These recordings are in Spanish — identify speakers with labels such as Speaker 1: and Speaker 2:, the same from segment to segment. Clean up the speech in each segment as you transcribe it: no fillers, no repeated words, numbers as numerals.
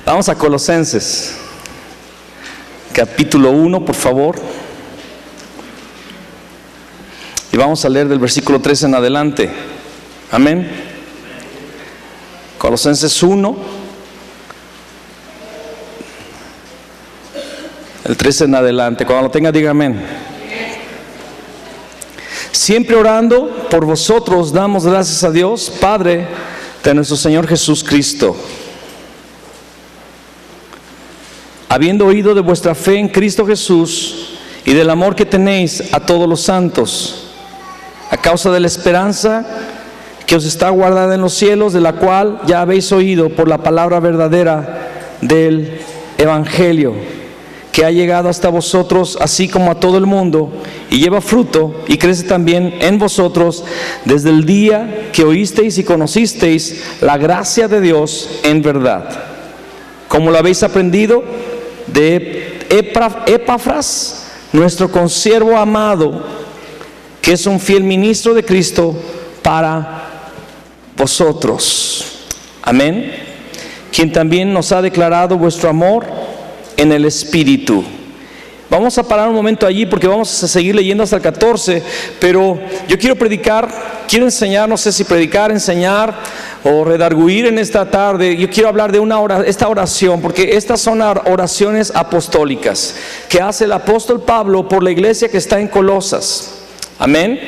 Speaker 1: Vamos a Colosenses, capítulo 1, por favor. Y vamos a leer del versículo 13 en adelante. Amén. Colosenses 1, el 13 en adelante. Cuando lo tenga, diga amén. Siempre orando por vosotros, damos gracias a Dios, Padre de nuestro Señor Jesucristo, habiendo oído de vuestra fe en Cristo Jesús y del amor que tenéis a todos los santos, a causa de la esperanza que os está guardada en los cielos, de la cual ya habéis oído por la palabra verdadera del Evangelio, que ha llegado hasta vosotros, así como a todo el mundo, y lleva fruto y crece también en vosotros desde el día que oísteis y conocisteis la gracia de Dios en verdad, como lo habéis aprendido de Epafras, nuestro consiervo amado, que es un fiel ministro de Cristo para vosotros. Amén. Quien también nos ha declarado vuestro amor en el Espíritu. Vamos a parar un momento allí porque vamos a seguir leyendo hasta el 14, pero yo quiero quiero enseñar, no sé si predicar, enseñar o redarguir en esta tarde. Yo quiero hablar de esta oración, porque estas son oraciones apostólicas que hace el apóstol Pablo por la iglesia que está en Colosas. Amén.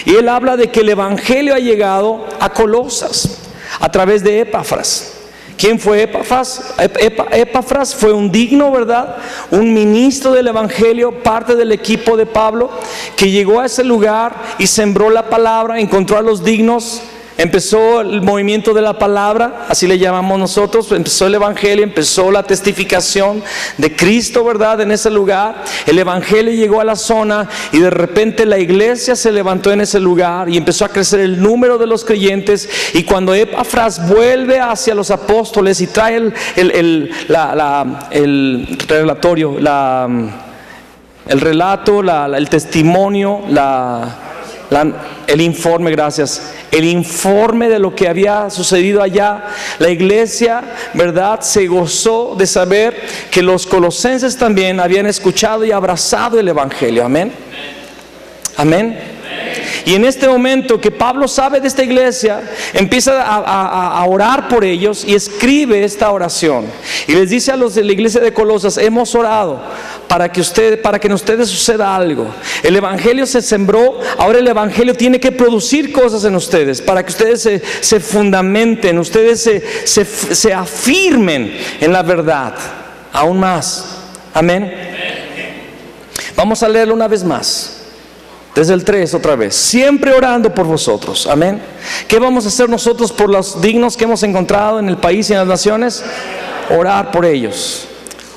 Speaker 1: Y él habla de que el Evangelio ha llegado a Colosas a través de Epafras. ¿Quién fue Epafras? Epafras fue un digno, ¿verdad? Un ministro del Evangelio, parte del equipo de Pablo, que llegó a ese lugar y sembró la palabra, encontró a los dignos. Empezó el movimiento de la palabra, así le llamamos nosotros. Empezó el Evangelio, empezó la testificación de Cristo, ¿verdad? En ese lugar, el Evangelio llegó a la zona y de repente la iglesia se levantó en ese lugar y empezó a crecer el número de los creyentes. Y cuando Epafras vuelve hacia los apóstoles y trae el relato, el testimonio, el informe, gracias. El informe de lo que había sucedido allá, la iglesia, ¿verdad?, se gozó de saber que los colosenses también habían escuchado y abrazado el Evangelio. Amén. Amén. Y en este momento que Pablo sabe de esta iglesia, empieza a orar por ellos y escribe esta oración. Y les dice a los de la iglesia de Colosas: hemos orado para que en ustedes suceda algo. El Evangelio se sembró, ahora el Evangelio tiene que producir cosas en ustedes, para que ustedes se fundamenten, ustedes se afirmen en la verdad, aún más. Amén. Vamos a leerlo una vez más. Desde el 3 otra vez. Siempre orando por vosotros. Amén. ¿Qué vamos a hacer nosotros por los dignos que hemos encontrado en el país y en las naciones? Orar por ellos.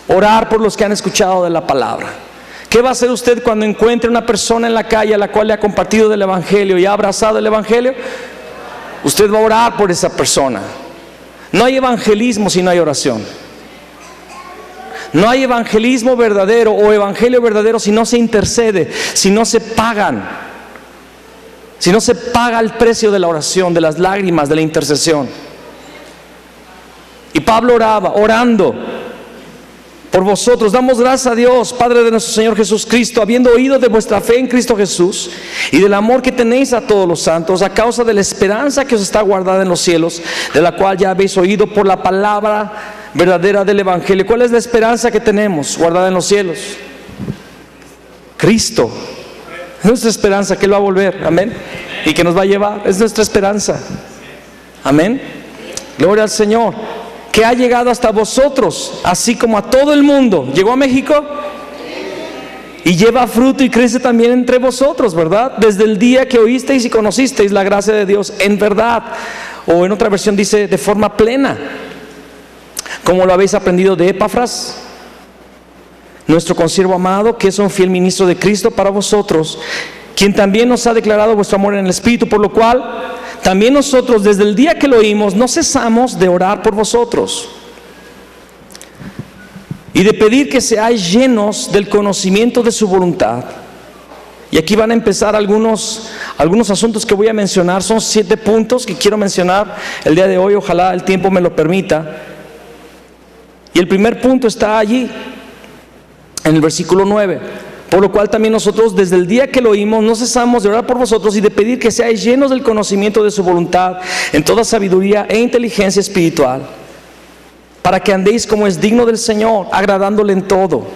Speaker 1: Orar por los que han escuchado de la palabra. ¿Qué va a hacer usted cuando encuentre una persona en la calle a la cual le ha compartido del Evangelio y ha abrazado el Evangelio? Usted va a orar por esa persona. No hay evangelismo si no hay oración. No hay evangelismo verdadero o evangelio verdadero si no se intercede, si no se pagan, si no se paga el precio de la oración, de las lágrimas, de la intercesión. Y Pablo orando por vosotros. Damos gracias a Dios, Padre de nuestro Señor Jesucristo, habiendo oído de vuestra fe en Cristo Jesús y del amor que tenéis a todos los santos, a causa de la esperanza que os está guardada en los cielos, de la cual ya habéis oído por la palabra verdadera del Evangelio. ¿Cuál es la esperanza que tenemos guardada en los cielos? Cristo. Es nuestra esperanza que Él va a volver. Amén. Y que nos va a llevar. Es nuestra esperanza. Amén. Gloria al Señor. Que ha llegado hasta vosotros, así como a todo el mundo. ¿Llegó a México? Y lleva fruto y crece también entre vosotros, ¿verdad? Desde el día que oísteis y conocisteis la gracia de Dios en verdad. o en otra versión dice de forma plena, como lo habéis aprendido de Epafras, nuestro consiervo amado, que es un fiel ministro de Cristo para vosotros, quien también nos ha declarado vuestro amor en el Espíritu, por lo cual también nosotros desde el día que lo oímos no cesamos de orar por vosotros y de pedir que seáis llenos del conocimiento de su voluntad. Y aquí van a empezar algunos asuntos que voy a mencionar. Son 7 puntos que quiero mencionar el día de hoy, ojalá el tiempo me lo permita. Y el primer punto está allí, en el versículo 9. Por lo cual también nosotros desde el día que lo oímos no cesamos de orar por vosotros y de pedir que seáis llenos del conocimiento de su voluntad en toda sabiduría e inteligencia espiritual, para que andéis como es digno del Señor, agradándole en todo,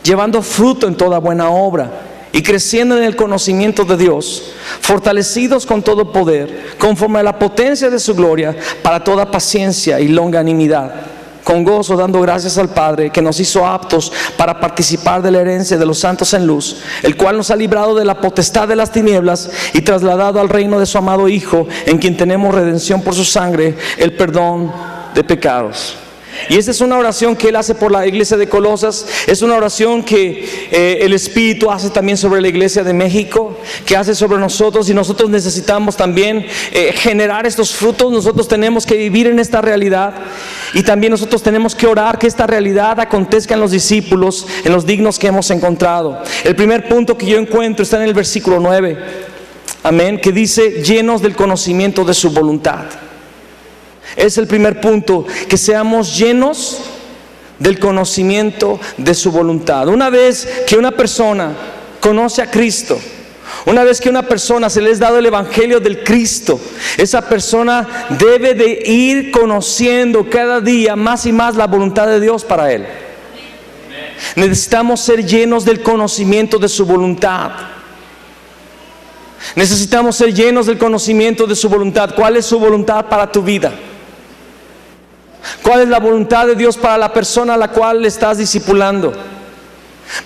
Speaker 1: llevando fruto en toda buena obra y creciendo en el conocimiento de Dios, fortalecidos con todo poder, conforme a la potencia de su gloria, para toda paciencia y longanimidad, con gozo dando gracias al Padre, que nos hizo aptos para participar de la herencia de los santos en luz, el cual nos ha librado de la potestad de las tinieblas y trasladado al reino de su amado Hijo, en quien tenemos redención por su sangre, el perdón de pecados. Y esta es una oración que Él hace por la iglesia de Colosas. Es una oración que el Espíritu hace también sobre la iglesia de México, que hace sobre nosotros, y nosotros necesitamos también generar estos frutos. Nosotros tenemos que vivir en esta realidad, y también nosotros tenemos que orar que esta realidad acontezca en los discípulos, en los dignos que hemos encontrado. El primer punto que yo encuentro está en el versículo 9, amén, que dice llenos del conocimiento de su voluntad. Es el primer punto, que seamos llenos del conocimiento de su voluntad. Una vez que una persona conoce a Cristo, una vez que una persona se le es dado el evangelio del Cristo, esa persona debe de ir conociendo cada día más y más la voluntad de Dios para él. Necesitamos ser llenos del conocimiento de su voluntad. Necesitamos ser llenos del conocimiento de su voluntad. ¿Cuál es su voluntad para tu vida? ¿Cuál es la voluntad de Dios para la persona a la cual le estás discipulando?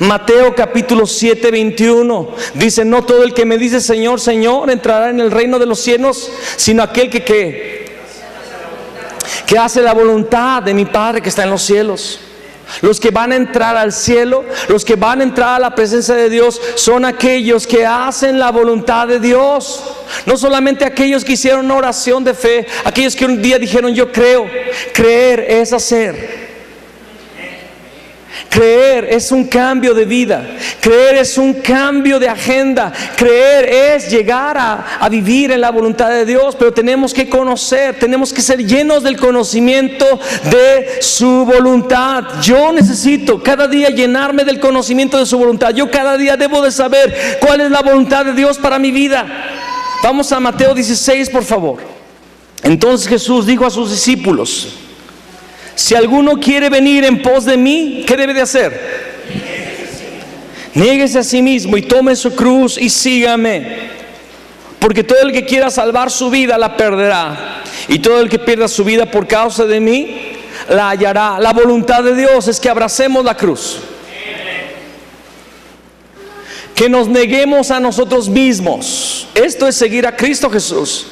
Speaker 1: Mateo capítulo 7, 21 dice: no todo el que me dice Señor, Señor entrará en el reino de los cielos, sino aquel que hace la voluntad de mi Padre que está en los cielos. Los que van a entrar al cielo, los que van a entrar a la presencia de Dios, son aquellos que hacen la voluntad de Dios. No solamente aquellos que hicieron una oración de fe, aquellos que un día dijeron yo creo. Creer es hacer. Creer es un cambio de vida. Creer es un cambio de agenda. Creer es llegar a vivir en la voluntad de Dios. Pero tenemos que conocer, tenemos que ser llenos del conocimiento de su voluntad. Yo necesito cada día llenarme del conocimiento de su voluntad. Yo cada día debo de saber cuál es la voluntad de Dios para mi vida. Vamos a Mateo 16, por favor. Entonces Jesús dijo a sus discípulos: si alguno quiere venir en pos de mí, ¿qué debe de hacer? Niéguese a sí mismo y tome su cruz y sígame. Porque todo el que quiera salvar su vida la perderá, y todo el que pierda su vida por causa de mí la hallará. La voluntad de Dios es que abracemos la cruz, que nos neguemos a nosotros mismos. Esto es seguir a Cristo Jesús.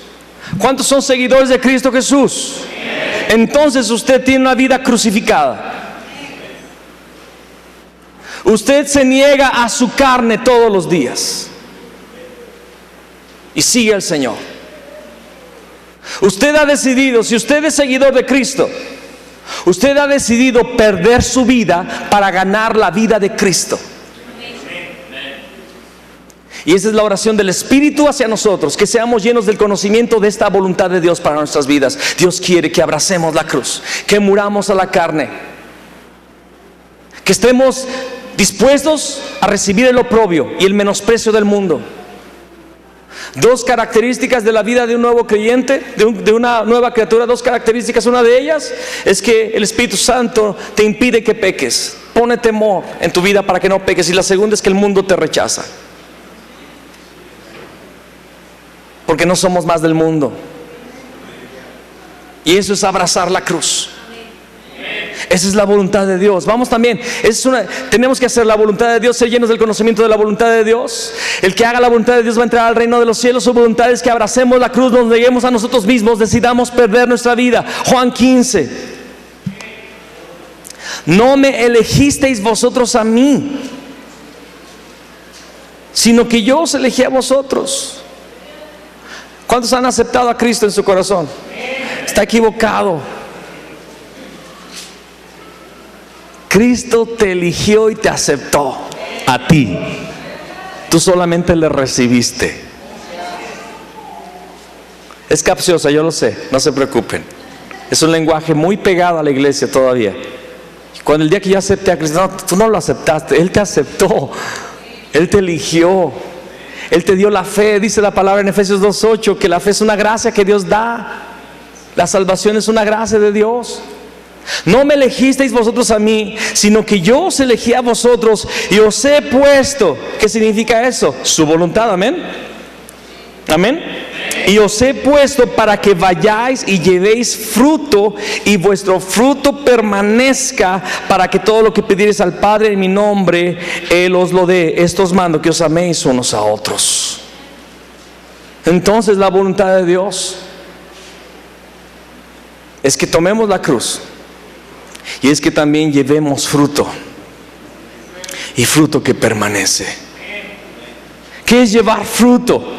Speaker 1: ¿Cuántos son seguidores de Cristo Jesús? Entonces usted tiene una vida crucificada. Usted se niega a su carne todos los días y sigue al Señor. Usted ha decidido, si usted es seguidor de Cristo, usted ha decidido perder su vida para ganar la vida de Cristo. Y esa es la oración del Espíritu hacia nosotros, que seamos llenos del conocimiento de esta voluntad de Dios para nuestras vidas. Dios quiere que abracemos la cruz, que muramos a la carne, que estemos dispuestos a recibir el oprobio y el menosprecio del mundo. Dos características de la vida de un nuevo creyente, de una nueva criatura. Dos características. Una de ellas es que el Espíritu Santo te impide que peques, pone temor en tu vida para que no peques. Y la segunda es que el mundo te rechaza, porque no somos más del mundo. Y eso es abrazar la cruz. Esa es la voluntad de Dios. Vamos también, tenemos que hacer la voluntad de Dios, ser llenos del conocimiento de la voluntad de Dios. El que haga la voluntad de Dios va a entrar al reino de los cielos. Su voluntad es que abracemos la cruz, nos neguemos a nosotros mismos, decidamos perder nuestra vida. Juan 15. No me elegisteis vosotros a mí, sino que yo os elegí a vosotros. ¿Cuántos han aceptado a Cristo en su corazón? Está equivocado. Cristo te eligió y te aceptó a ti. Tú solamente le recibiste. Es capciosa, yo lo sé, no se preocupen. Es un lenguaje muy pegado a la iglesia todavía. Cuando el día que yo acepté a Cristo, no, tú no lo aceptaste, Él te aceptó, Él te eligió, Él te dio la fe. Dice la palabra en Efesios 2:8 que la fe es una gracia que Dios da. La salvación es una gracia de Dios. No me elegisteis vosotros a mí, sino que yo os elegí a vosotros y os he puesto. ¿Qué significa eso? Su voluntad, amén. Amén. Y os he puesto para que vayáis y llevéis fruto, y vuestro fruto permanezca, para que todo lo que pidiereis al Padre en mi nombre, Él os lo dé. Esto os mando, que os améis unos a otros. Entonces la voluntad de Dios es que tomemos la cruz, y es que también llevemos fruto, y fruto que permanece. ¿Qué es llevar fruto?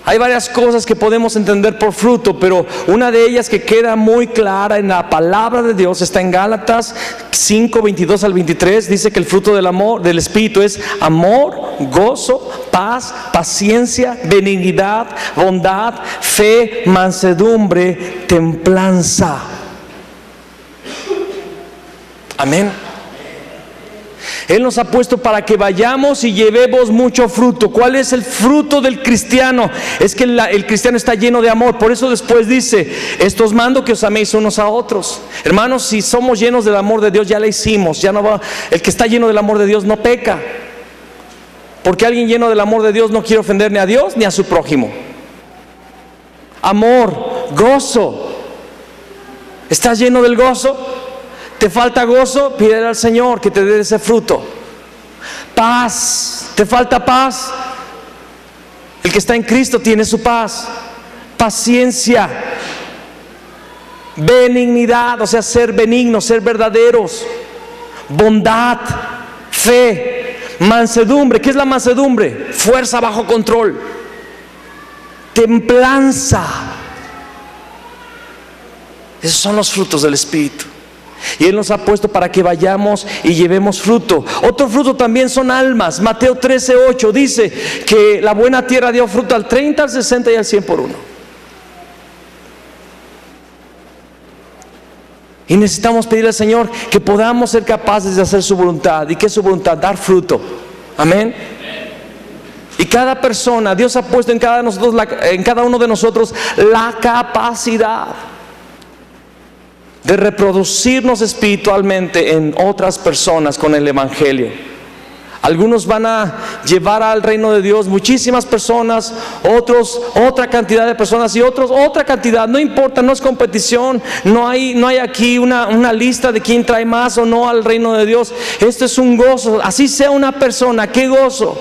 Speaker 1: Hay varias cosas que podemos entender por fruto, pero una de ellas que queda muy clara en la palabra de Dios está en Gálatas 5:22 al 23. Dice que el fruto del amor, del Espíritu, es amor, gozo, paz, paciencia, benignidad, bondad, fe, mansedumbre, templanza. Amén. Él nos ha puesto para que vayamos y llevemos mucho fruto. ¿Cuál es el fruto del cristiano? Es que el cristiano está lleno de amor. Por eso después dice: esto os mando, que os améis unos a otros. Hermanos, si somos llenos del amor de Dios, ya le hicimos. Ya no va. El que está lleno del amor de Dios no peca, porque alguien lleno del amor de Dios no quiere ofender ni a Dios ni a su prójimo. Amor, gozo. ¿Estás lleno del gozo? ¿Te falta gozo? Pídele al Señor que te dé ese fruto. Paz. ¿Te falta paz? El que está en Cristo tiene su paz. Paciencia. Benignidad, o sea, ser benignos, ser verdaderos. Bondad. Fe. Mansedumbre. ¿Qué es la mansedumbre? Fuerza bajo control. Templanza. Esos son los frutos del Espíritu. Y Él nos ha puesto para que vayamos y llevemos fruto. Otro fruto también son almas. Mateo 13:8 dice que la buena tierra dio fruto al 30, al 60 y al 100 por uno. Y necesitamos pedirle al Señor que podamos ser capaces de hacer su voluntad. ¿Y qué es su voluntad? Dar fruto. Amén. Y cada persona, Dios ha puesto en cada uno de nosotros la capacidad de reproducirnos espiritualmente en otras personas con el Evangelio. Algunos van a llevar al reino de Dios muchísimas personas, otros otra cantidad de personas, y otros otra cantidad. No importa, no es competición. No hay aquí una lista de quién trae más o no al reino de Dios. Esto es un gozo. Así sea una persona, qué gozo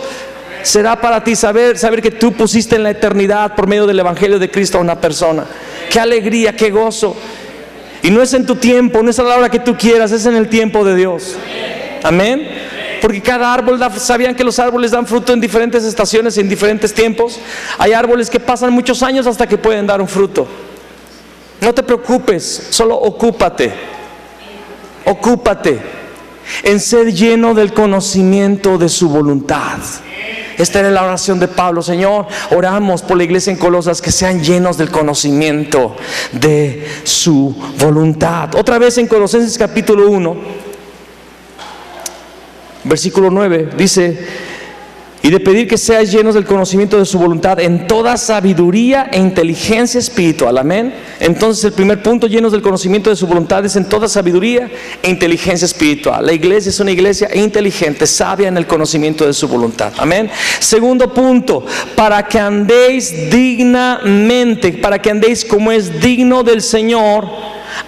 Speaker 1: será para ti saber que tú pusiste en la eternidad por medio del Evangelio de Cristo a una persona. Qué alegría, qué gozo. Y no es en tu tiempo, no es a la hora que tú quieras, es en el tiempo de Dios. Amén. Porque cada árbol ¿sabían que los árboles dan fruto en diferentes estaciones, en diferentes tiempos? Hay árboles que pasan muchos años hasta que pueden dar un fruto. No te preocupes, solo ocúpate en ser lleno del conocimiento de su voluntad. Esta era la oración de Pablo. Señor, oramos por la iglesia en Colosas, que sean llenos del conocimiento de su voluntad. Otra vez en Colosenses capítulo 1, versículo 9, dice: y de pedir que seáis llenos del conocimiento de su voluntad en toda sabiduría e inteligencia espiritual. Amén. Entonces el primer punto, llenos del conocimiento de su voluntad, es en toda sabiduría e inteligencia espiritual. La iglesia es una iglesia inteligente, sabia en el conocimiento de su voluntad. Amén. Segundo punto, para que andéis dignamente, para que andéis como es digno del Señor,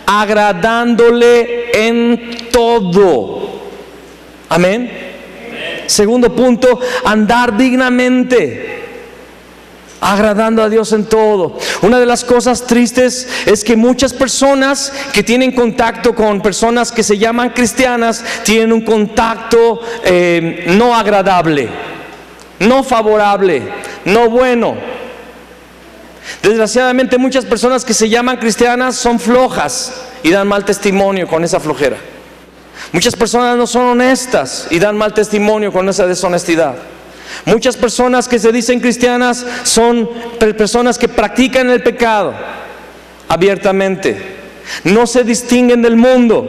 Speaker 1: agradándole en todo. Amén. Segundo punto, andar dignamente, agradando a Dios en todo. Una de las cosas tristes es que muchas personas que tienen contacto con personas que se llaman cristianas tienen un contacto no agradable, no favorable, no bueno. Desgraciadamente muchas personas que se llaman cristianas son flojas y dan mal testimonio con esa flojera. Muchas personas no son honestas y dan mal testimonio con esa deshonestidad. Muchas personas que se dicen cristianas son personas que practican el pecado abiertamente, no se distinguen del mundo.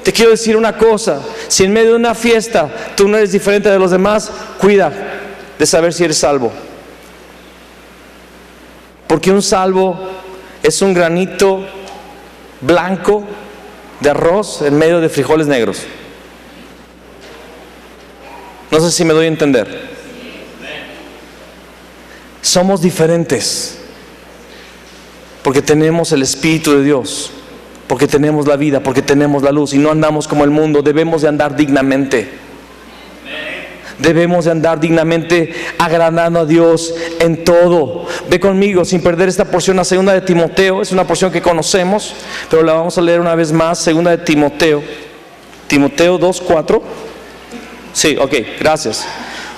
Speaker 1: Te quiero decir una cosa: si en medio de una fiesta tú no eres diferente de los demás, cuida de saber si eres salvo, porque un salvo es un granito blanco de arroz en medio de frijoles negros. No sé si me doy a entender. Somos diferentes porque tenemos el Espíritu de Dios, porque tenemos la vida, porque tenemos la luz y no andamos como el mundo. Debemos de andar dignamente. Debemos de andar dignamente agradando a Dios en todo. Ve conmigo, sin perder esta porción, a 2 de Timoteo. Es una porción que conocemos, pero la vamos a leer una vez más. 2 de Timoteo, Timoteo 2:4. Sí, ok, gracias.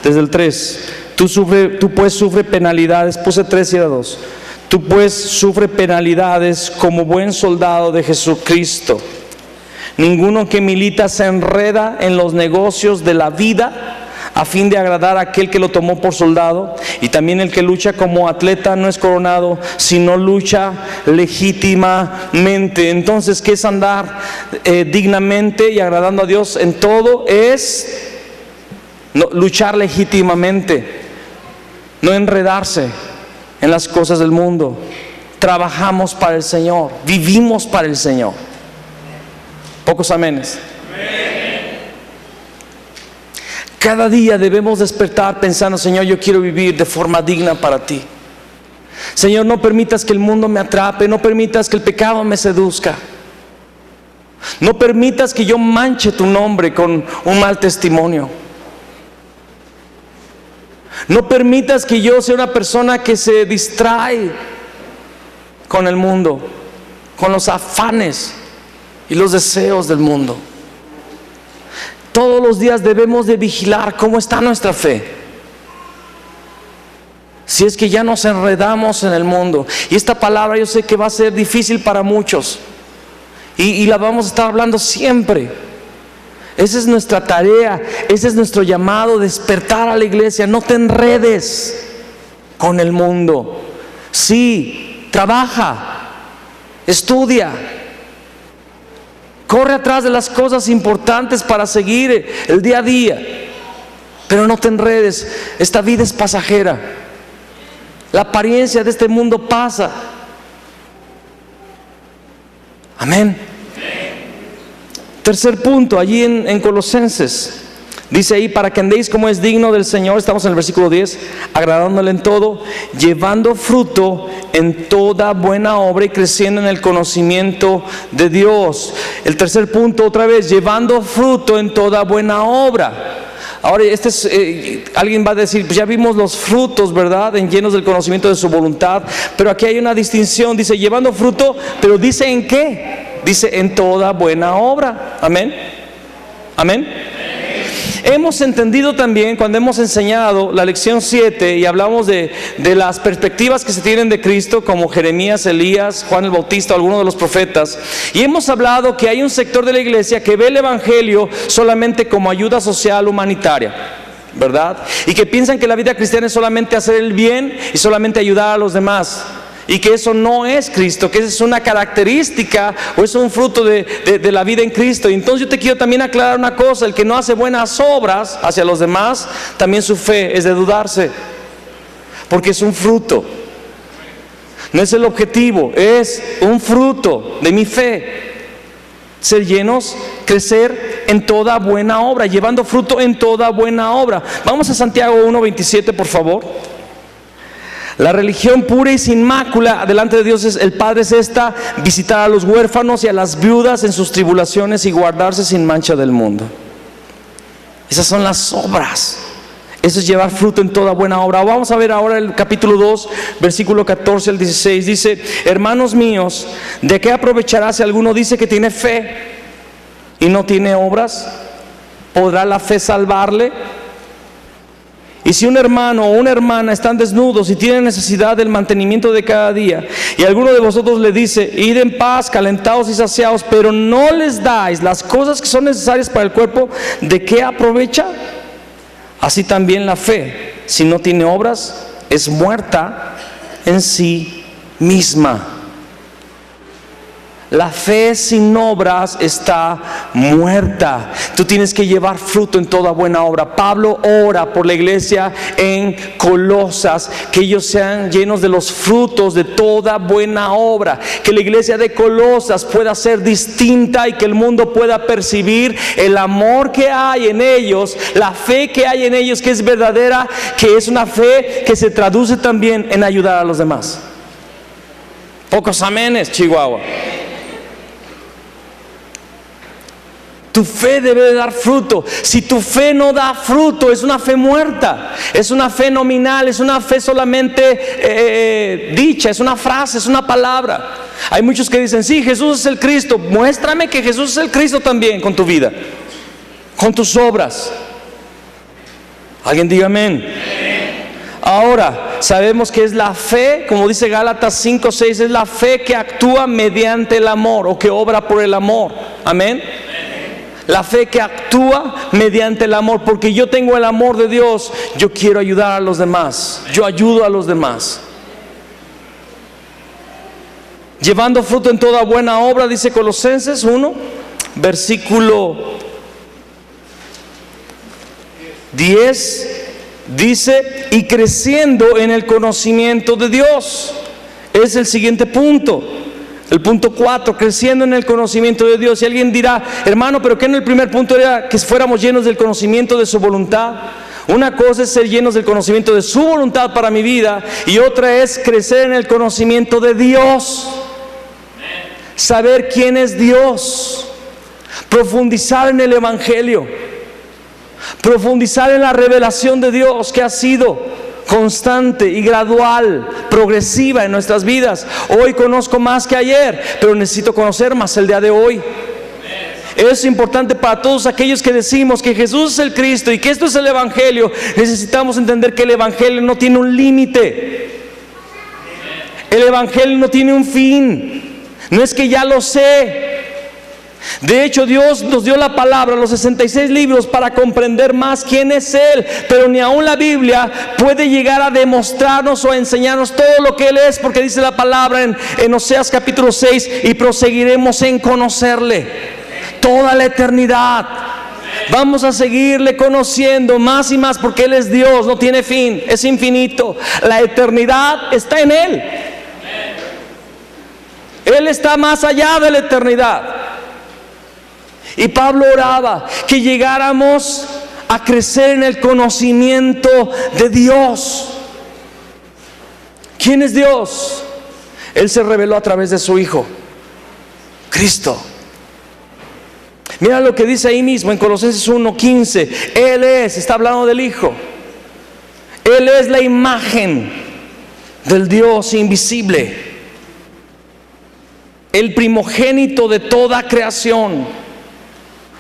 Speaker 1: Desde el 3. Tú pues sufre penalidades. Puse 3 y era 2. Tú pues sufre penalidades como buen soldado de Jesucristo. Ninguno que milita se enreda en los negocios de la vida a fin de agradar a aquel que lo tomó por soldado. Y también el que lucha como atleta no es coronado, sino lucha legítimamente. Entonces, ¿qué es andar dignamente y agradando a Dios en todo? Es luchar legítimamente, no enredarse en las cosas del mundo. Trabajamos para el Señor, vivimos para el Señor. Pocos amenes. Cada día debemos despertar pensando: Señor, yo quiero vivir de forma digna para ti. Señor, no permitas que el mundo me atrape, no permitas que el pecado me seduzca, no permitas que yo manche tu nombre con un mal testimonio. No permitas que yo sea una persona que se distrae con el mundo, con los afanes y los deseos del mundo. Todos los días debemos de vigilar cómo está nuestra fe. Si es que ya nos enredamos en el mundo. Y esta palabra yo sé que va a ser difícil para muchos, y la vamos a estar hablando siempre. Esa es nuestra tarea, ese es nuestro llamado: despertar a la iglesia. No te enredes con el mundo. Sí, trabaja, estudia, corre atrás de las cosas importantes para seguir el día a día, pero no te enredes. Esta vida es pasajera. La apariencia de este mundo pasa. Amén. Tercer punto, allí en Colosenses, dice ahí: para que andéis como es digno del Señor. Estamos en el versículo 10. Agradándole en todo, llevando fruto en toda buena obra y creciendo en el conocimiento de Dios. El tercer punto, otra vez: llevando fruto en toda buena obra. Ahora, alguien va a decir: pues ya vimos los frutos, ¿verdad?, en llenos del conocimiento de su voluntad. Pero aquí hay una distinción. Dice llevando fruto, pero dice ¿en qué? Dice en toda buena obra. Amén. Amén. Hemos entendido también, cuando hemos enseñado la lección 7 y hablamos de las perspectivas que se tienen de Cristo, como Jeremías, Elías, Juan el Bautista, algunos de los profetas, y hemos hablado que hay un sector de la iglesia que ve el evangelio solamente como ayuda social humanitaria, ¿verdad? Y que piensan que la vida cristiana es solamente hacer el bien y solamente ayudar a los demás, y que eso no es Cristo, que eso es una característica o es un fruto de la vida en Cristo. Y entonces yo te quiero también aclarar una cosa: el que no hace buenas obras hacia los demás, también su fe es de dudarse, porque es un fruto, no es el objetivo, es un fruto de mi fe. Ser llenos, crecer en toda buena obra, llevando fruto en toda buena obra. Vamos a Santiago 1:27, por favor. La religión pura y sin mácula delante de Dios el Padre es esta: visitar a los huérfanos y a las viudas en sus tribulaciones y guardarse sin mancha del mundo. Esas son las obras. Eso es llevar fruto en toda buena obra. Vamos a ver ahora el capítulo 2, versículo 14 al 16. Dice: hermanos míos, ¿de qué aprovechará si alguno dice que tiene fe y no tiene obras? ¿Podrá la fe salvarle? Y si un hermano o una hermana están desnudos y tienen necesidad del mantenimiento de cada día, y alguno de vosotros le dice: id en paz, calentados y saciados, pero no les dais las cosas que son necesarias para el cuerpo, ¿de qué aprovecha? Así también la fe, si no tiene obras, es muerta en sí misma. La fe sin obras está muerta. Tú tienes que llevar fruto en toda buena obra. Pablo ora por la iglesia en Colosas, que ellos sean llenos de los frutos de toda buena obra, que la iglesia de Colosas pueda ser distinta y que el mundo pueda percibir el amor que hay en ellos, la fe que hay en ellos, que es verdadera, que es una fe que se traduce también en ayudar a los demás. Pocos amenes, Chihuahua. Tu fe debe de dar fruto. Si tu fe no da fruto, es una fe muerta, es una fe nominal, es una fe solamente dicha, es una frase, es una palabra. Hay muchos que dicen: sí, Jesús es el Cristo. Muéstrame que Jesús es el Cristo también con tu vida, con tus obras. Alguien diga amén. Ahora, sabemos que es la fe, como dice Gálatas 5:6, es la fe que actúa mediante el amor, o que obra por el amor. Amén. La fe que actúa mediante el amor, porque yo tengo el amor de Dios, yo quiero ayudar a los demás, yo ayudo a los demás. Llevando fruto en toda buena obra, dice Colosenses 1, versículo 10, dice: y creciendo en el conocimiento de Dios. Es el siguiente punto. El punto 4, creciendo en el conocimiento de Dios. Y alguien dirá: hermano, pero ¿qué en el primer punto era que fuéramos llenos del conocimiento de su voluntad? Una cosa es ser llenos del conocimiento de su voluntad para mi vida, y otra es crecer en el conocimiento de Dios. Saber quién es Dios, profundizar en el Evangelio, profundizar en la revelación de Dios, que ha sido constante y gradual, progresiva en nuestras vidas. Hoy conozco más que ayer, pero necesito conocer más el día de hoy. Es importante para todos aquellos que decimos que Jesús es el Cristo y que esto es el Evangelio. Necesitamos entender que el Evangelio no tiene un límite. El Evangelio no tiene un fin. No es que ya lo sé. De hecho, Dios nos dio la palabra, los 66 libros, para comprender más quién es Él. Pero ni aún la Biblia puede llegar a demostrarnos o a enseñarnos todo lo que Él es, porque dice la palabra en Oseas capítulo 6: y proseguiremos en conocerle toda la eternidad. Vamos a seguirle conociendo más y más, porque Él es Dios, no tiene fin, es infinito. La eternidad está en Él. Él está más allá de la eternidad. Y Pablo oraba que llegáramos a crecer en el conocimiento de Dios. ¿Quién es Dios? Él se reveló a través de su Hijo, Cristo. Mira lo que dice ahí mismo en Colosenses 1:15. Él está hablando del Hijo. Él es la imagen del Dios invisible, el primogénito de toda creación.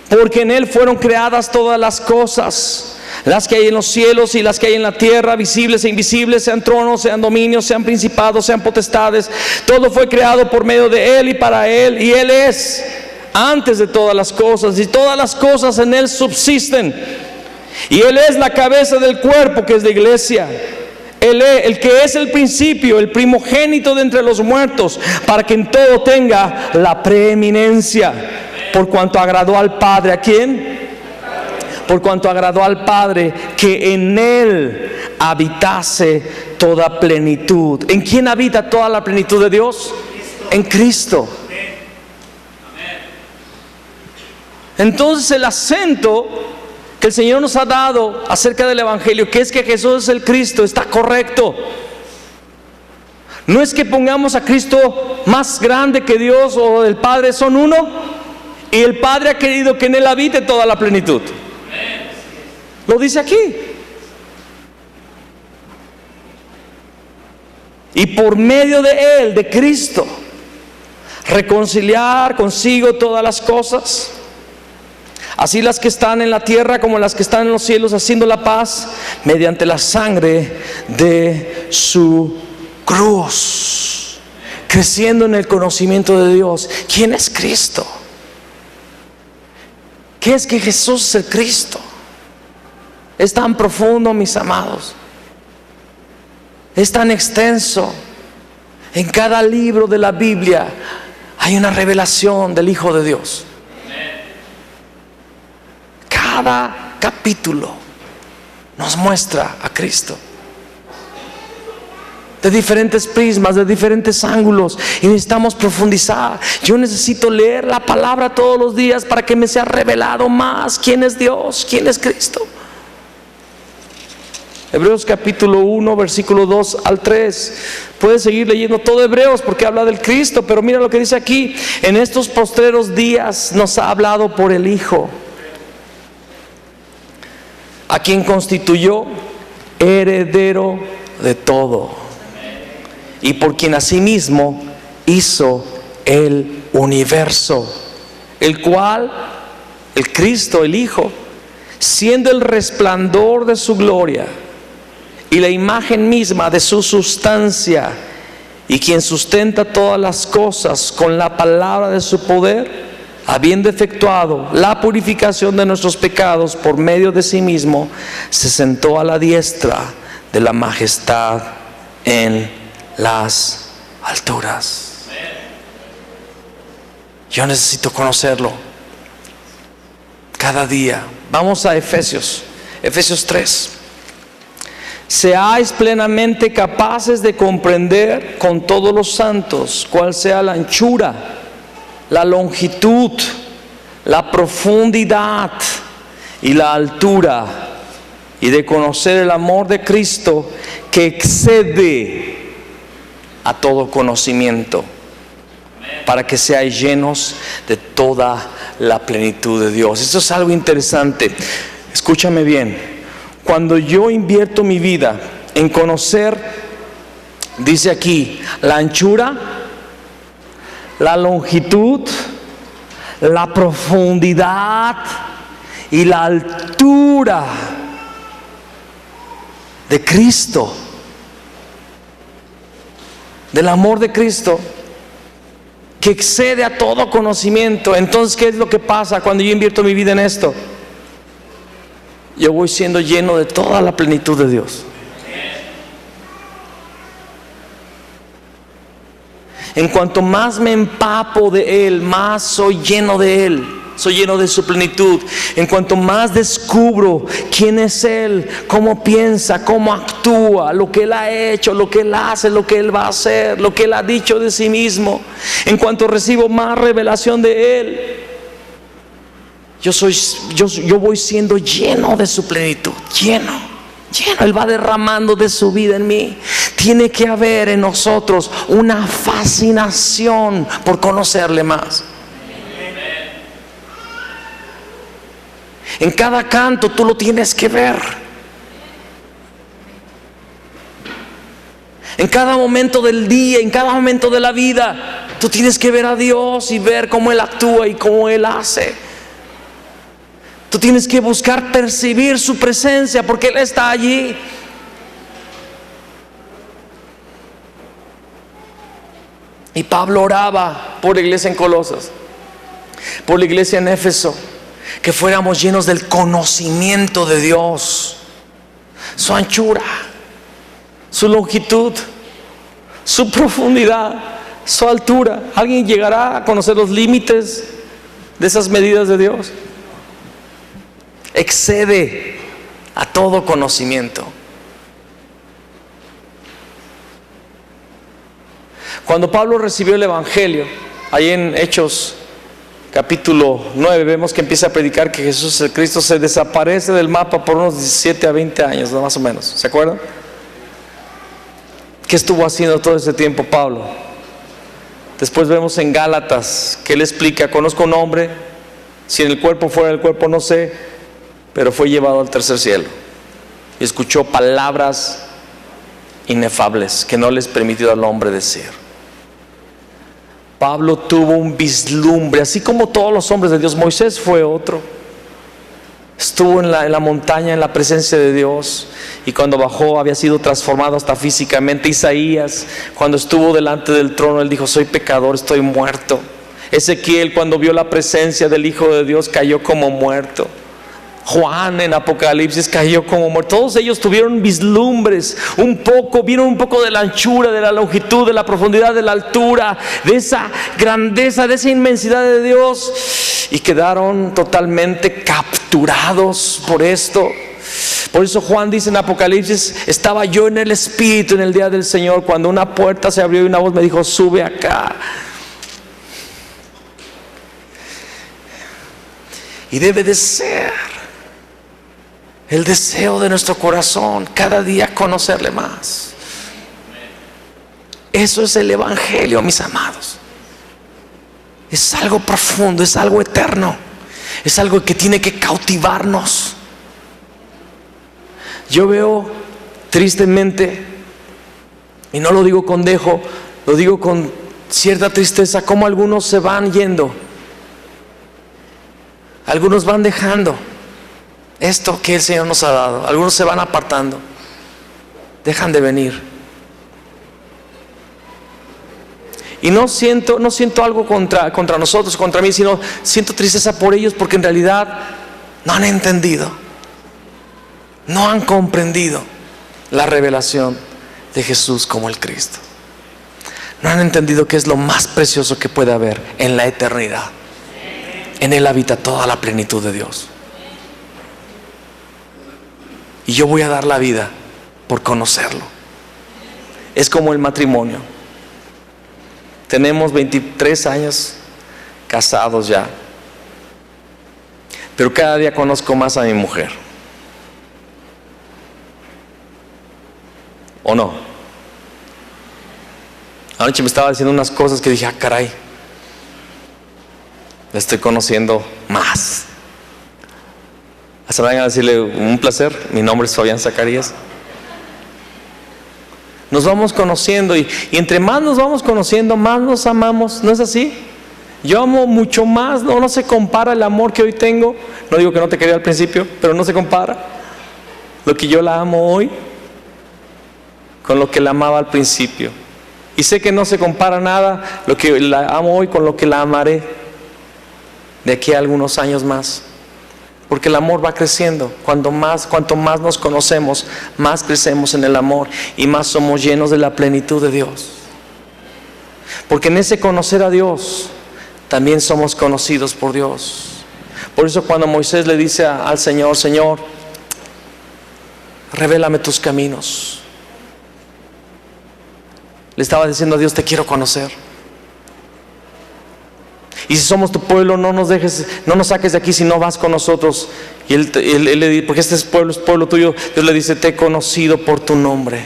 Speaker 1: Porque en Él fueron creadas todas las cosas, las que hay en los cielos y las que hay en la tierra, visibles e invisibles, sean tronos, sean dominios, sean principados, sean potestades. Todo fue creado por medio de Él y para Él, y Él es antes de todas las cosas, y todas las cosas en Él subsisten. Y Él es la cabeza del cuerpo, que es la iglesia. Él es el que es el principio, el primogénito de entre los muertos, para que en todo tenga la preeminencia. Por cuanto agradó al Padre, ¿a quién? Por cuanto agradó al Padre que en Él habitase toda plenitud. ¿En quién habita toda la plenitud de Dios? En Cristo. Entonces el acento que el Señor nos ha dado acerca del Evangelio, que es que Jesús es el Cristo, está correcto. No es que pongamos a Cristo más grande que Dios o el Padre, son uno, y el Padre ha querido que en Él habite toda la plenitud. Lo dice aquí. Y por medio de Él, de Cristo, reconciliar consigo todas las cosas, así las que están en la tierra como las que están en los cielos, haciendo la paz mediante la sangre de su cruz, creciendo en el conocimiento de Dios. ¿Quién es Cristo? ¿Qué es que Jesús es el Cristo? Es tan profundo, mis amados. Es tan extenso. En cada libro de la Biblia hay una revelación del Hijo de Dios. Cada capítulo nos muestra a Cristo de diferentes prismas, de diferentes ángulos, y necesitamos profundizar. Yo necesito leer la palabra todos los días para que me sea revelado más quién es Dios, quién es Cristo. Hebreos capítulo 1, versículo 2 al 3. Puedes seguir leyendo todo Hebreos porque habla del Cristo, pero mira lo que dice aquí: en estos postreros días nos ha hablado por el Hijo, a quien constituyó heredero de todo, y por quien asimismo hizo el universo, el cual, el Cristo, el Hijo, siendo el resplandor de su gloria y la imagen misma de su sustancia, y quien sustenta todas las cosas con la palabra de su poder, habiendo efectuado la purificación de nuestros pecados por medio de sí mismo, se sentó a la diestra de la majestad en las alturas. Yo necesito conocerlo cada día. Vamos a Efesios 3. Seáis plenamente capaces de comprender con todos los santos cuál sea la anchura, la longitud, la profundidad y la altura, y de conocer el amor de Cristo que excede a todo conocimiento, para que seáis llenos de toda la plenitud de Dios. Esto es algo interesante. Escúchame bien. Cuando yo invierto mi vida en conocer, dice aquí, la anchura, la longitud, la profundidad y la altura de Cristo, del amor de Cristo, que excede a todo conocimiento. Entonces, ¿qué es lo que pasa cuando yo invierto mi vida en esto? Yo voy siendo lleno de toda la plenitud de Dios. En cuanto más me empapo de Él, más soy lleno de Él, soy lleno de su plenitud. En cuanto más descubro quién es Él, cómo piensa, cómo actúa, lo que Él ha hecho, lo que Él hace, lo que Él va a hacer, lo que Él ha dicho de sí mismo, en cuanto recibo más revelación de Él, yo voy siendo lleno de su plenitud, lleno. Él va derramando de su vida en mí. Tiene que haber en nosotros una fascinación por conocerle más. En cada canto tú lo tienes que ver. En cada momento del día, en cada momento de la vida, tú tienes que ver a Dios y ver cómo Él actúa y cómo Él hace. Tú tienes que buscar percibir su presencia, porque Él está allí. Y Pablo oraba por la iglesia en Colosas, por la iglesia en Éfeso, que fuéramos llenos del conocimiento de Dios, su anchura, su longitud, su profundidad, su altura. ¿Alguien llegará a conocer los límites de esas medidas de Dios? Excede a todo conocimiento. Cuando Pablo recibió el Evangelio, ahí en Hechos capítulo 9, vemos que empieza a predicar que Jesús el Cristo se desaparece del mapa por unos 17 a 20 años, más o menos. ¿Se acuerdan? ¿Qué estuvo haciendo todo ese tiempo Pablo? Después vemos en Gálatas que él explica: conozco un hombre, si en el cuerpo, fuera del cuerpo, no sé, pero fue llevado al tercer cielo y escuchó palabras inefables que no les permitió al hombre decir. Pablo tuvo un vislumbre, así como todos los hombres de Dios. Moisés fue otro. Estuvo en la montaña, en la presencia de Dios, y cuando bajó había sido transformado hasta físicamente. Isaías, cuando estuvo delante del trono, él dijo: soy pecador, estoy muerto. Ezequiel, cuando vio la presencia del Hijo de Dios, cayó como muerto. Juan en Apocalipsis cayó como muerto. Todos ellos tuvieron vislumbres, vieron un poco de la anchura, de la longitud, de la profundidad, de la altura, de esa grandeza, de esa inmensidad de Dios, y quedaron totalmente capturados por esto. Por eso Juan dice en Apocalipsis: estaba yo en el Espíritu en el día del Señor, cuando una puerta se abrió y una voz me dijo: sube acá. Y debe de ser el deseo de nuestro corazón cada día conocerle más. Eso es el Evangelio, mis amados. Es algo profundo, es algo eterno, es algo que tiene que cautivarnos. Yo veo tristemente, y no lo digo con dejo, lo digo con cierta tristeza, cómo algunos se van yendo, algunos van dejando esto que el Señor nos ha dado, algunos se van apartando, dejan de venir. Y no siento algo contra nosotros, contra mí, sino siento tristeza por ellos, porque en realidad no han entendido, no han comprendido la revelación de Jesús como el Cristo. No han entendido que es lo más precioso que puede haber en la eternidad. En Él habita toda la plenitud de Dios. Y yo voy a dar la vida por conocerlo. Es como el matrimonio. Tenemos 23 años casados ya, pero cada día conozco más a mi mujer. ¿O no? Anoche me estaba diciendo unas cosas que dije: ah, caray, la estoy conociendo más. Hasta vayan a decirle: un placer, mi nombre es Fabián Zacarías. Nos vamos conociendo, y entre más nos vamos conociendo, más nos amamos. ¿No es así? Yo amo mucho más, no se compara el amor que hoy tengo. No digo que no te quería al principio, pero no se compara lo que yo la amo hoy con lo que la amaba al principio. Y sé que no se compara nada lo que la amo hoy con lo que la amaré de aquí a algunos años más. Porque el amor va creciendo. Cuanto más nos conocemos, más crecemos en el amor y más somos llenos de la plenitud de Dios. Porque en ese conocer a Dios también somos conocidos por Dios. Por eso cuando Moisés le dice al Señor: Señor, revélame tus caminos, le estaba diciendo a Dios: te quiero conocer. Y si somos tu pueblo, no nos saques de aquí si no vas con nosotros. Y él le dice: porque este es pueblo tuyo. Dios le dice: te he conocido por tu nombre.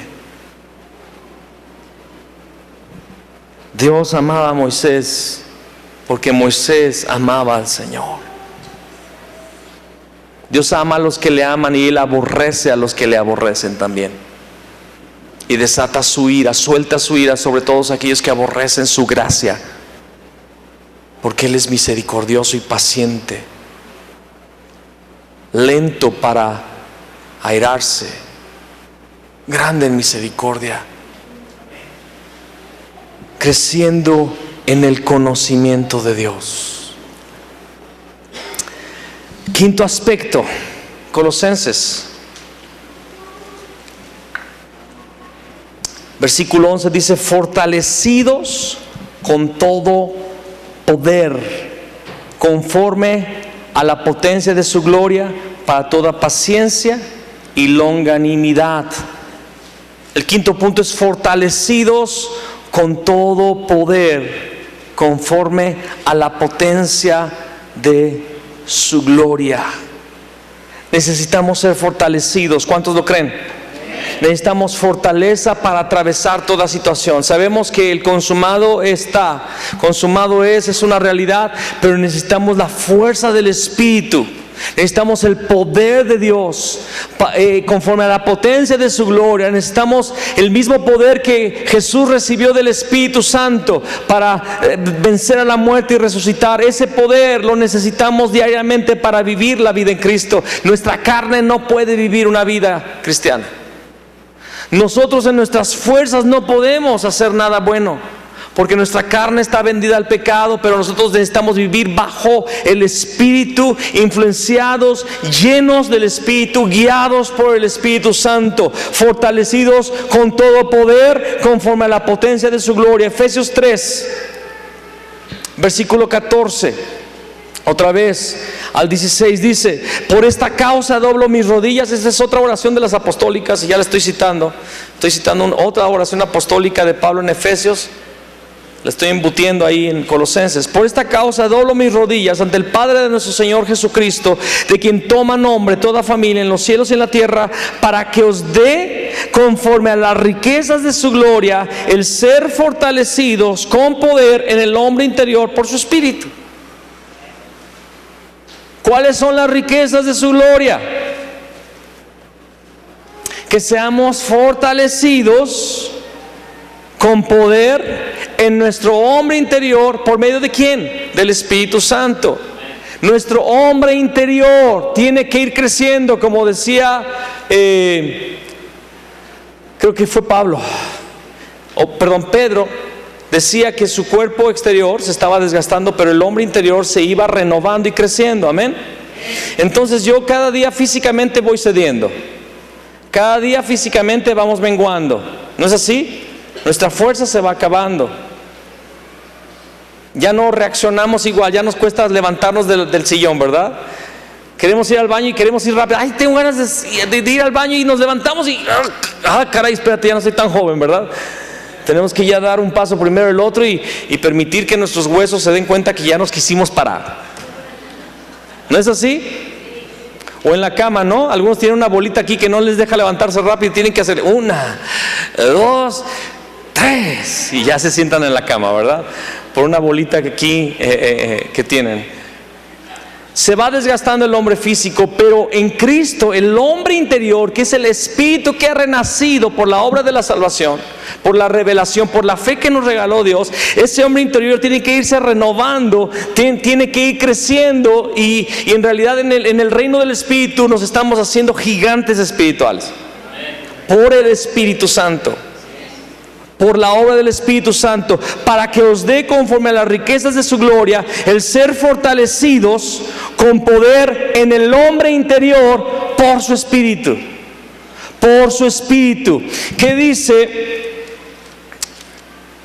Speaker 1: Dios amaba a Moisés porque Moisés amaba al Señor. Dios ama a los que le aman, y Él aborrece a los que le aborrecen también. Y desata su ira, suelta su ira sobre todos aquellos que aborrecen su gracia. Porque Él es misericordioso y paciente, lento para airarse, grande en misericordia, creciendo en el conocimiento de Dios. Quinto aspecto, Colosenses, versículo 11 dice: fortalecidos con todo poder, conforme a la potencia de su gloria, para toda paciencia y longanimidad. El quinto punto es: fortalecidos con todo poder, conforme a la potencia de su gloria. Necesitamos ser fortalecidos. ¿Cuántos lo creen? necesitamos fortaleza para atravesar toda situación. Sabemos que el consumado está, consumado es una realidad, pero necesitamos la fuerza del Espíritu. Necesitamos el poder de Dios conforme a la potencia de su gloria. Necesitamos el mismo poder que Jesús recibió del Espíritu Santo para vencer a la muerte y resucitar. Ese poder lo necesitamos diariamente para vivir la vida en Cristo. Nuestra carne no puede vivir una vida cristiana. Nosotros en nuestras fuerzas no podemos hacer nada bueno, porque nuestra carne está vendida al pecado, pero nosotros necesitamos vivir bajo el Espíritu, influenciados, llenos del Espíritu, guiados por el Espíritu Santo, fortalecidos con todo poder conforme a la potencia de su gloria. Efesios 3, versículo 14, otra vez al 16 dice: por esta causa doblo mis rodillas. Esa es otra oración de las apostólicas, y ya la estoy citando otra oración apostólica de Pablo en Efesios. La estoy embutiendo ahí en Colosenses. Por esta causa doblo mis rodillas ante el Padre de nuestro Señor Jesucristo, de quien toma nombre toda familia en los cielos y en la tierra, para que os dé, conforme a las riquezas de su gloria, el ser fortalecidos con poder en el hombre interior por su Espíritu. ¿Cuáles son las riquezas de su gloria? Que seamos fortalecidos con poder en nuestro hombre interior. ¿Por medio de quién? Del Espíritu Santo. Nuestro hombre interior tiene que ir creciendo, como decía, creo que fue Pedro, decía que su cuerpo exterior se estaba desgastando, pero el hombre interior se iba renovando y creciendo. Amén. Entonces yo cada día físicamente voy cediendo, cada día físicamente vamos menguando, ¿no es así? Nuestra fuerza se va acabando. Ya no reaccionamos igual, ya nos cuesta levantarnos del sillón, ¿verdad? Queremos ir al baño y queremos ir rápido. Ay, tengo ganas de ir al baño, y nos levantamos y caray, espérate, ya no soy tan joven, ¿verdad? Tenemos que ya dar un paso primero el otro y permitir que nuestros huesos se den cuenta que ya nos quisimos parar. ¿No es así? O en la cama, ¿no? Algunos tienen una bolita aquí que no les deja levantarse rápido, tienen que hacer 1, 2, 3 y ya se sientan en la cama, ¿verdad? Por una bolita que aquí que tienen. Se va desgastando el hombre físico, pero en Cristo el hombre interior, que es el Espíritu que ha renacido por la obra de la salvación, por la revelación, por la fe que nos regaló Dios, ese hombre interior tiene que irse renovando, tiene que ir creciendo, y en realidad en el reino del Espíritu nos estamos haciendo gigantes espirituales por el Espíritu Santo, por la obra del Espíritu Santo, para que os dé, conforme a las riquezas de su gloria, el ser fortalecidos con poder en el hombre interior por su Espíritu. Por su Espíritu. ¿Qué dice?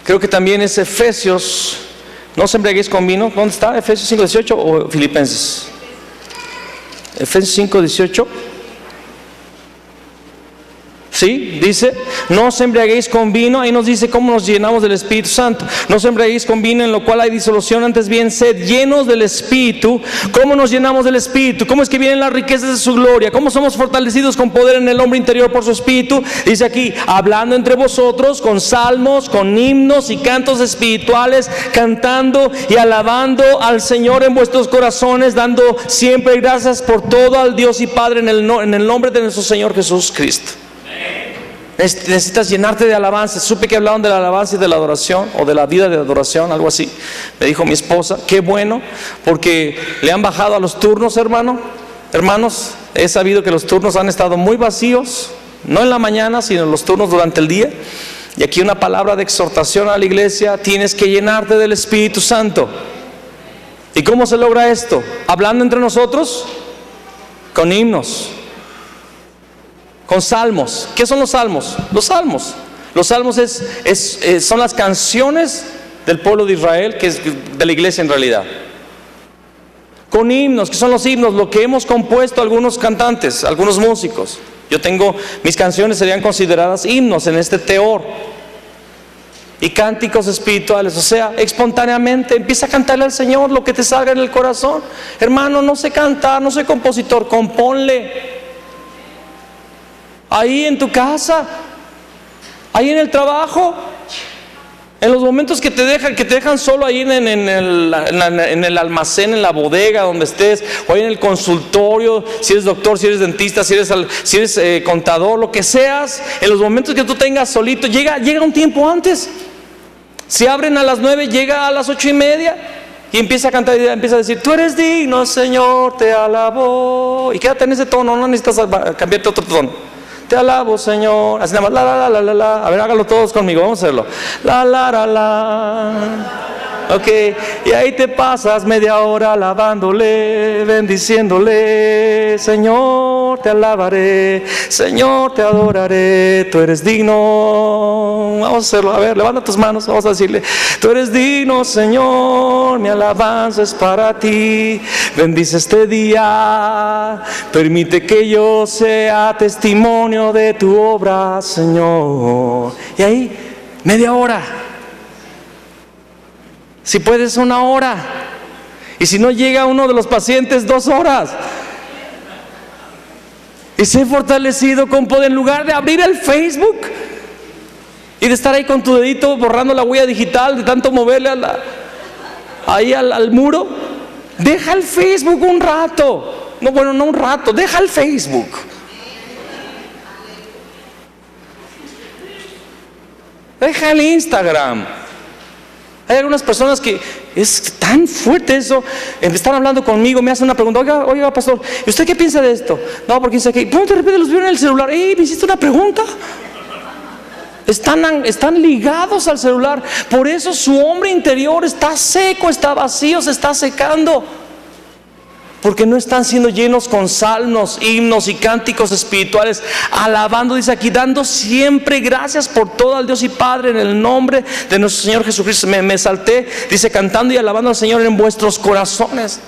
Speaker 1: Creo que también es Efesios. No os embriaguéis con vino. ¿Dónde está? ¿Efesios 5:18 o Filipenses? Efesios 5:18. ¿Sí? Dice, no os embriaguéis con vino. Ahí nos dice cómo nos llenamos del Espíritu Santo. No os embriaguéis con vino, en lo cual hay disolución, antes bien sed llenos del Espíritu. ¿Cómo nos llenamos del Espíritu? ¿Cómo es que vienen las riquezas de su gloria? ¿Cómo somos fortalecidos con poder en el hombre interior por su Espíritu? Dice aquí, hablando entre vosotros con salmos, con himnos y cantos espirituales, cantando y alabando al Señor en vuestros corazones, dando siempre gracias por todo al Dios y Padre en el nombre de nuestro Señor Jesús Cristo. Necesitas llenarte de alabanza. Supe que hablaban de la alabanza y de la adoración, o de la vida de adoración, algo así. Me dijo mi esposa, qué bueno, porque le han bajado a los turnos, hermanos. He sabido que los turnos han estado muy vacíos, no en la mañana, sino en los turnos durante el día. Y aquí una palabra de exhortación a la iglesia: tienes que llenarte del Espíritu Santo. ¿Y cómo se logra esto? Hablando entre nosotros, con himnos, con salmos. ¿Qué son los salmos? Los salmos son las canciones del pueblo de Israel, que es de la iglesia en realidad. Con himnos. ¿Qué son los himnos? Lo que hemos compuesto algunos cantantes, algunos músicos. Yo tengo, mis canciones serían consideradas himnos en este teor. Y cánticos espirituales. O sea, espontáneamente empieza a cantarle al Señor lo que te salga en el corazón. Hermano, no sé cantar, no soy compositor, compónle. ahí en tu casa, ahí en el trabajo, en los momentos que te dejan solo ahí en el almacén, en la bodega donde estés, o ahí en el consultorio, si eres doctor, si eres dentista, si eres contador, lo que seas, en los momentos que tú tengas solito, llega un tiempo antes. Si abren a las 9, llega a las 8:30 y empieza a cantar y empieza a decir: tú eres digno, Señor, te alabo. Y quédate en ese tono, no necesitas cambiarte otro tono. Te alabo, Señor. Así nada más, la. A ver, hágalo todos conmigo, vamos a hacerlo. La. Ok, y ahí te pasas media hora alabándole, bendiciéndole. Señor, te alabaré, Señor, te adoraré, tú eres digno. Vamos a hacerlo, a ver, levanta tus manos, vamos a decirle: tú eres digno, Señor, mi alabanza es para ti. Bendice este día, permite que yo sea testimonio de tu obra, Señor. Y ahí, media hora. Si puedes, 1 hora. Y si no llega uno de los pacientes, 2 horas. Y sé fortalecido con poder. En lugar de abrir el Facebook y de estar ahí con tu dedito borrando la huella digital, de tanto moverle ahí al muro, deja el Facebook un rato. No un rato, deja el Facebook. Deja el Instagram. Hay algunas personas que es tan fuerte eso. Están hablando conmigo, me hacen una pregunta: oiga, pastor, ¿y usted qué piensa de esto? No, porque dice que de repente los veo en el celular. Me hiciste una pregunta. Están ligados al celular. Por eso su hombre interior está seco, está vacío, se está secando. Porque no están siendo llenos con salmos, himnos y cánticos espirituales, alabando, dice aquí, dando siempre gracias por todo al Dios y Padre en el nombre de nuestro Señor Jesucristo. Me salté, dice, cantando y alabando al Señor en vuestros corazones.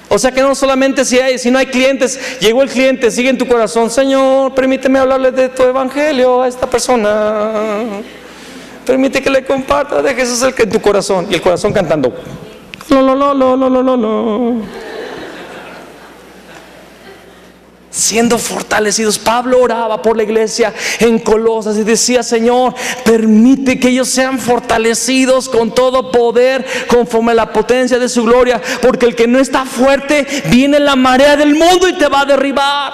Speaker 1: O sea que no solamente si no hay clientes, llegó el cliente, sigue en tu corazón: Señor, permíteme hablarle de tu evangelio a esta persona, permite que le comparta de Jesús en tu corazón. Y el corazón cantando: siendo fortalecidos. Pablo oraba por la iglesia en Colosas y decía: Señor, permite que ellos sean fortalecidos con todo poder conforme a la potencia de su gloria, porque el que no está fuerte, viene la marea del mundo y te va a derribar.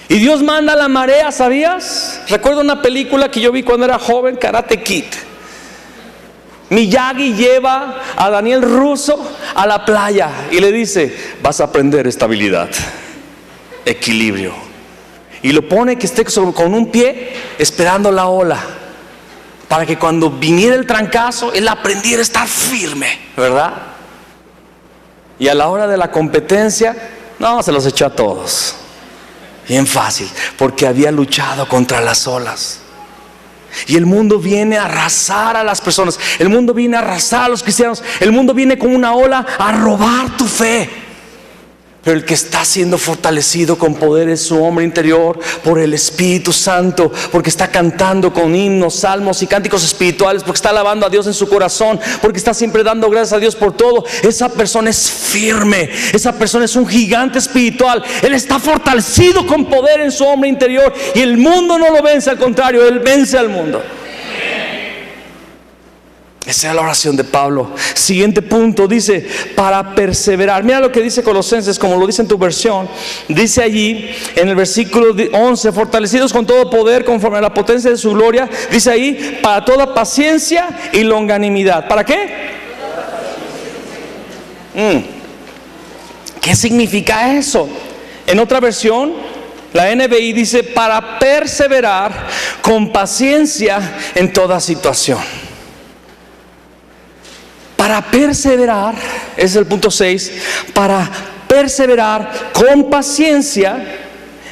Speaker 1: Y Dios manda la marea, ¿sabías? Recuerdo una película que yo vi cuando era joven, Karate Kid. Miyagi lleva a Daniel Russo a la playa y le dice: vas a aprender estabilidad, equilibrio. Y lo pone que esté con un pie esperando la ola, para que cuando viniera el trancazo, él aprendiera a estar firme, ¿verdad? Y a la hora de la competencia, no, se los echó a todos. Bien fácil, porque había luchado contra las olas. Y el mundo viene a arrasar a las personas. El mundo viene a arrasar a los cristianos. El mundo viene con una ola a robar tu fe. Pero el que está siendo fortalecido con poder es su hombre interior por el Espíritu Santo, porque está cantando con himnos, salmos y cánticos espirituales, porque está alabando a Dios en su corazón, porque está siempre dando gracias a Dios por todo. Esa persona es firme, esa persona es un gigante espiritual. Él está fortalecido con poder en su hombre interior, y el mundo no lo vence, al contrario, él vence al mundo. Esa es la oración de Pablo. Siguiente punto, dice: para perseverar. Mira lo que dice Colosenses, como lo dice en tu versión. Dice allí en el versículo 11: fortalecidos con todo poder conforme a la potencia de su gloria. Dice ahí: para toda paciencia y longanimidad. ¿Para qué? ¿Qué significa eso? En otra versión, la NBI dice: para perseverar con paciencia en toda situación. Para perseverar, ese es el punto 6, para perseverar con paciencia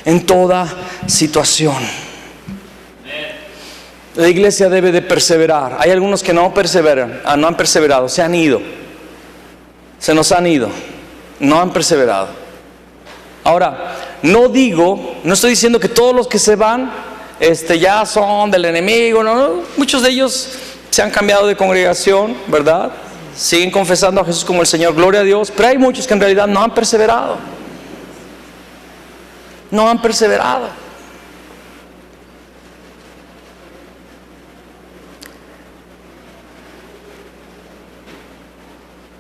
Speaker 1: en toda situación. La iglesia debe de perseverar. Hay algunos que no perseveran, no han perseverado, se han ido. Se nos han ido, no han perseverado. Ahora, no estoy diciendo que todos los que se van ya son del enemigo, no, muchos de ellos se han cambiado de congregación, ¿verdad? Siguen confesando a Jesús como el Señor, gloria a Dios, pero hay muchos que en realidad no han perseverado. no han perseverado.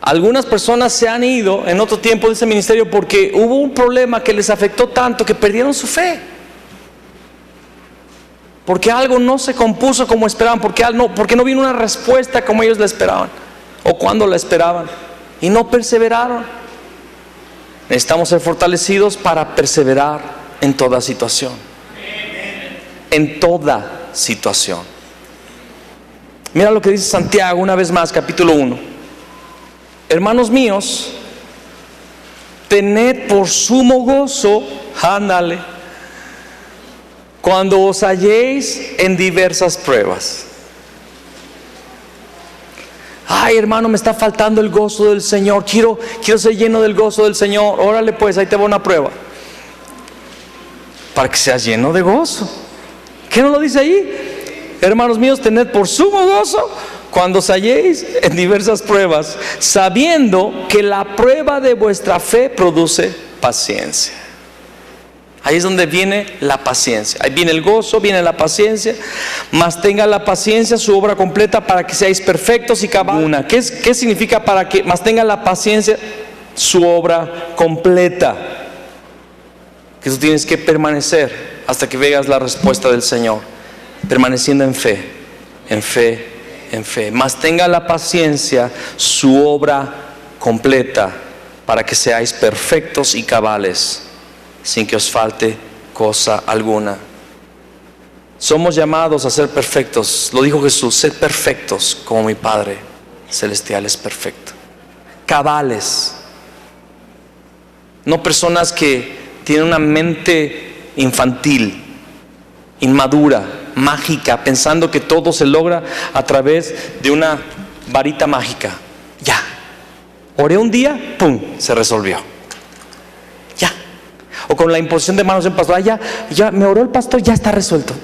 Speaker 1: Algunas personas se han ido en otro tiempo de ese ministerio porque hubo un problema que les afectó tanto que perdieron su fe. Porque algo no se compuso como esperaban, porque no vino una respuesta como ellos la esperaban o cuando la esperaban, y no perseveraron. Necesitamos ser fortalecidos para perseverar en toda situación. En toda situación. Mira lo que dice Santiago una vez más, capítulo 1. Hermanos míos, tened por sumo gozo, ándale, cuando os halléis en diversas pruebas. Ay, hermano, me está faltando el gozo del Señor. Quiero ser lleno del gozo del Señor. Órale pues, ahí te va una prueba. Para que seas lleno de gozo. ¿Qué no lo dice ahí? Hermanos míos, tened por sumo gozo cuando os halléis en diversas pruebas, sabiendo que la prueba de vuestra fe produce paciencia. Ahí es donde viene la paciencia. Ahí viene el gozo, viene la paciencia. Mas tenga la paciencia su obra completa para que seáis perfectos y cabales. ¿Qué significa para que mas tenga la paciencia su obra completa? Que tú tienes que permanecer hasta que veas la respuesta del Señor, permaneciendo en fe, en fe, en fe. Mas tenga la paciencia su obra completa para que seáis perfectos y cabales, sin que os falte cosa alguna. Somos llamados a ser perfectos. Lo dijo Jesús: sed perfectos como mi Padre celestial es perfecto. Cabales. No personas que tienen una mente infantil, inmadura, mágica, pensando que todo se logra a través de una varita mágica. Ya, oré un día, pum, se resolvió. Ya. O con la imposición de manos de un pastor, ya me oró el pastor, ya está resuelto.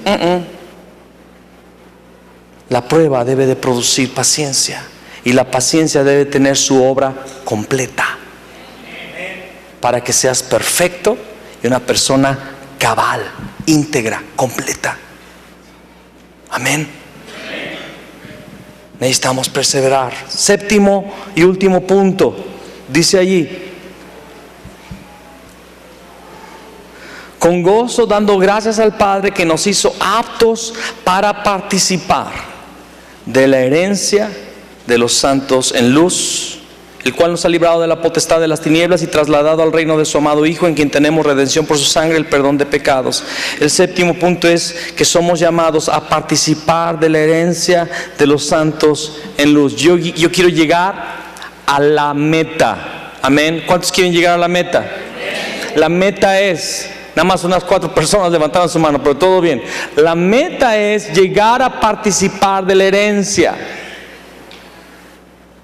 Speaker 1: La prueba debe de producir paciencia, y la paciencia debe tener su obra completa, para que seas perfecto y una persona cabal, íntegra, completa. Amén. Necesitamos perseverar. Séptimo y último punto, dice allí: con gozo dando gracias al Padre que nos hizo aptos para participar de la herencia de los santos en luz, el cual nos ha librado de la potestad de las tinieblas y trasladado al reino de su amado Hijo, en quien tenemos redención por su sangre, el perdón de pecados. El séptimo punto es que somos llamados a participar de la herencia de los santos en luz. Yo quiero llegar a la meta. Amén. ¿Cuántos quieren llegar a la meta? La meta es, nada más unas 4 personas levantaron su mano, pero todo bien. La meta es llegar a participar de la herencia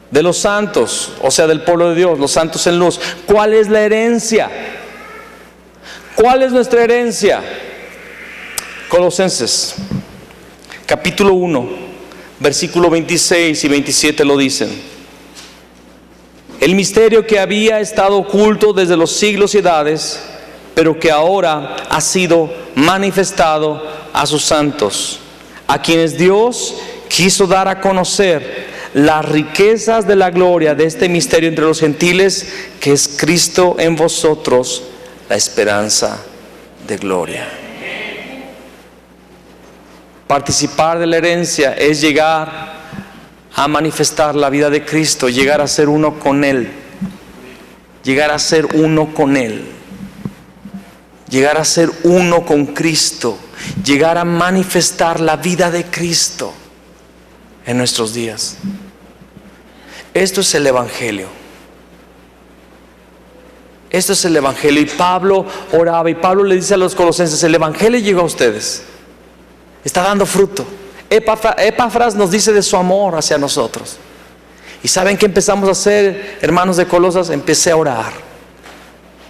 Speaker 1: de los santos, o sea, del pueblo de Dios, los santos en luz. ¿Cuál es la herencia? ¿Cuál es nuestra herencia? Colosenses capítulo 1, versículo 26 y 27 lo dicen: el misterio que había estado oculto desde los siglos y edades, pero que ahora ha sido manifestado a sus santos, a quienes Dios quiso dar a conocer las riquezas de la gloria de este misterio entre los gentiles, que es Cristo en vosotros, la esperanza de gloria. Participar de la herencia es llegar a manifestar la vida de Cristo, llegar a ser uno con Él, llegar a ser uno con Él, llegar a ser uno con Cristo, llegar a manifestar la vida de Cristo en nuestros días. Esto es el Evangelio. Esto es el Evangelio. Y Pablo oraba, y Pablo le dice a los colosenses: el Evangelio llegó a ustedes, está dando fruto. Epafras nos dice de su amor hacia nosotros. ¿Y saben qué empezamos a hacer, hermanos de Colosas? Empecé a orar.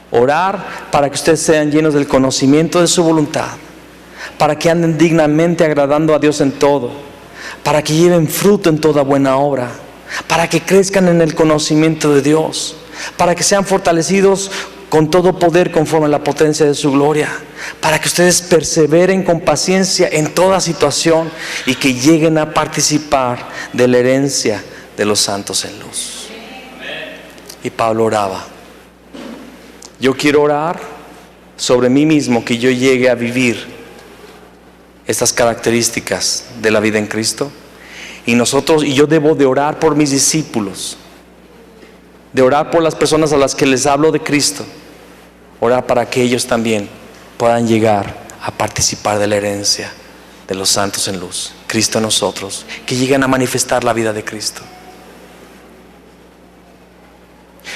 Speaker 1: Orar para que ustedes sean llenos del conocimiento de su voluntad, para que anden dignamente agradando a Dios en todo, para que lleven fruto en toda buena obra, para que crezcan en el conocimiento de Dios, para que sean fortalecidos con todo poder conforme a la potencia de su gloria, para que ustedes perseveren con paciencia en toda situación y que lleguen a participar de la herencia de los santos en luz. Y Pablo oraba: yo quiero orar sobre mí mismo, que yo llegue a vivir estas características de la vida en Cristo. Y yo debo de orar por mis discípulos, de orar por las personas a las que les hablo de Cristo, orar para que ellos también puedan llegar a participar de la herencia de los santos en luz, Cristo en nosotros, que lleguen a manifestar la vida de Cristo,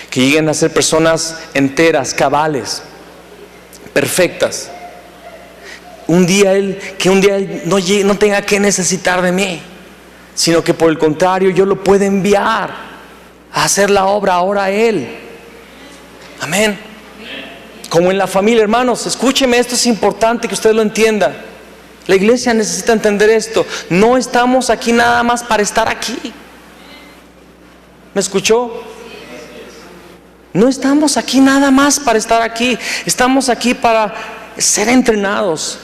Speaker 1: que lleguen a ser personas enteras, cabales, perfectas. Que un día Él no tenga que necesitar de mí, sino que por el contrario yo lo pueda enviar a hacer la obra ahora a Él. Amén. Como en la familia, hermanos, escúcheme, esto es importante que usted lo entienda. La iglesia necesita entender esto. No estamos aquí nada más para estar aquí. ¿Me escuchó? No estamos aquí nada más para estar aquí. Estamos aquí para ser entrenados,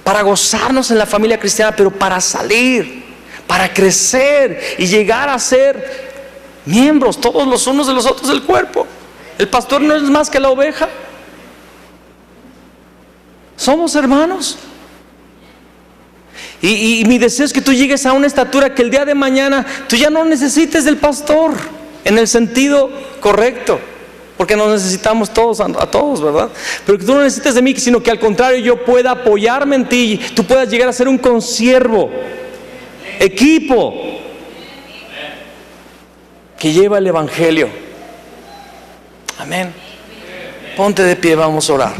Speaker 1: para gozarnos en la familia cristiana, pero para salir, para crecer y llegar a ser miembros todos los unos de los otros del cuerpo. El pastor no es más que la oveja. Somos hermanos. Y mi deseo es que tú llegues a una estatura que el día de mañana tú ya no necesites del pastor en el sentido correcto, porque nos necesitamos todos, a todos, ¿verdad? Pero que tú no necesites de mí, sino que al contrario yo pueda apoyarme en ti, tú puedas llegar a ser un consiervo, equipo que lleva el evangelio. Amén. Ponte de pie, vamos a orar.